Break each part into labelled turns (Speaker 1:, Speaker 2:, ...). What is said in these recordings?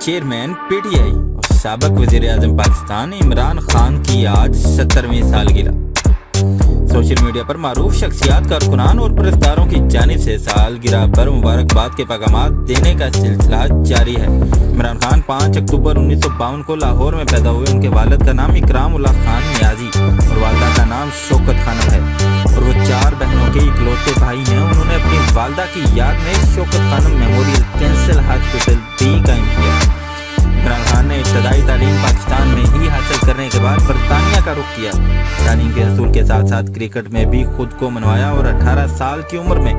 Speaker 1: Chairman P T I اور سابق وزیر اعظم پاکستان عمران خان کی آج 70ویں سالگرہ۔ سوشل میڈیا پر معروف شخصیات، کارکنان اور پرستاروں کی جانب سے سالگرہ پر مبارکباد کے پیغامات دینے کا سلسلہ جاری ہے۔ عمران خان 5 اکتوبر 1952 کو لاہور میں پیدا ہوئے۔ ان کے والد کا نام اکرام اللہ خان نیازی اور والدہ کا نام شوکت خانم ہے اور وہ 4 بہنوں کے اکلوتے بھائی ہیں۔ انہوں نے اپنی والدہ کی یاد میں شوکت خانم میموریل کینسر ہاسپٹل بھی قائم کیا۔ عمران خان نے ابتدائی تعلیم پاکستان میں ہی حاصل کرنے کے بعد برطانیہ کا رخ کیا۔ تعلیم کے حصول کے ساتھ ساتھ کرکٹ میں بھی خود کو منوایا اور 18 سال کی عمر میں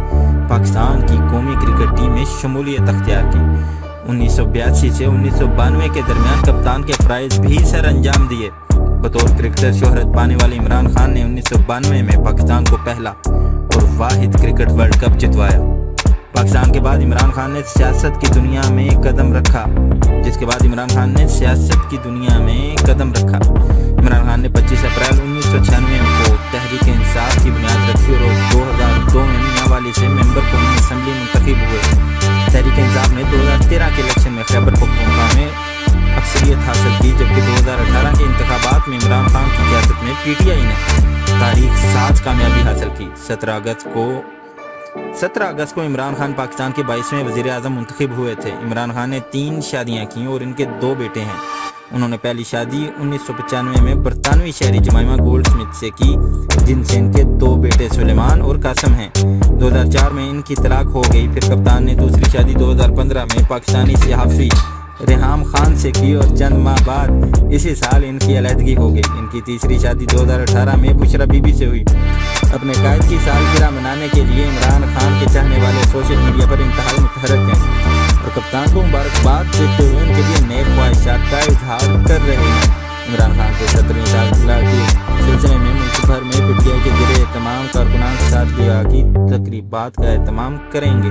Speaker 1: پاکستان کی قومی کرکٹ ٹیم میں شمولیت اختیار کی۔ 1982 سے 1992 کے درمیان کپتان کے فرائض بھی سر انجام دیے۔ بطور کرکٹر شہرت پانے والے عمران خان نے 1992 میں پاکستان کو پہلا اور واحد کرکٹ ورلڈ کپ جتوایا۔ پاکستان کے بعد عمران خان نے سیاست کی دنیا میں قدم رکھا عمران خان نے 25 اپریل 1996 کو تحریک انصاف کی بنیاد رکھی اور 2002 میں میاں والی سے ممبر قومی اسمبلی منتخب ہوئے۔ تحریک انصاف نے 2013 کے الیکشن میں خیبر پختونخوا میں اکثریت حاصل کی، جبکہ 2018 کے انتخابات میں عمران خان کی قیادت میں پی ٹی آئی نے تاریخ ساز کامیابی حاصل کی۔ 17 اگست کو عمران خان پاکستان کے 22ویں وزیر اعظم منتخب ہوئے تھے۔ عمران خان نے 3 شادیاں کی اور ان کے 2 بیٹے ہیں۔ انہوں نے پہلی شادی 1995 میں برطانوی شہری جمائمہ گولڈ سمتھ سے کی، جن سے ان کے 2 بیٹے سلیمان اور قاسم ہیں۔ 2004 میں ان کی طلاق ہو گئی۔ پھر کپتان نے دوسری شادی 2015 میں پاکستانی صحافی ریحام خان سے کی اور چند ماہ بعد اسی سال ان کی علیحدگی ہو گئی۔ ان کی تیسری شادی 2018 میں بشرا بی بی سے ہوئی۔ اپنے قائد کی سالگرہ منانے کے لیے عمران خان کے چاہنے والے سوشل میڈیا پر انتہائی متحرک ہیں اور کپتان کو مبارکباد دیتے ہوئے ان کے لیے نیک خواہشات کا اظہار کر رہے ہیں۔ عمران خان کے 70ویں سالگرہ کے سلسلے میں ملک بھر میں پی ٹی آئی کے ذریعے تمام کارکنان سالگرہ کی تقریبات کا اہتمام کریں گے۔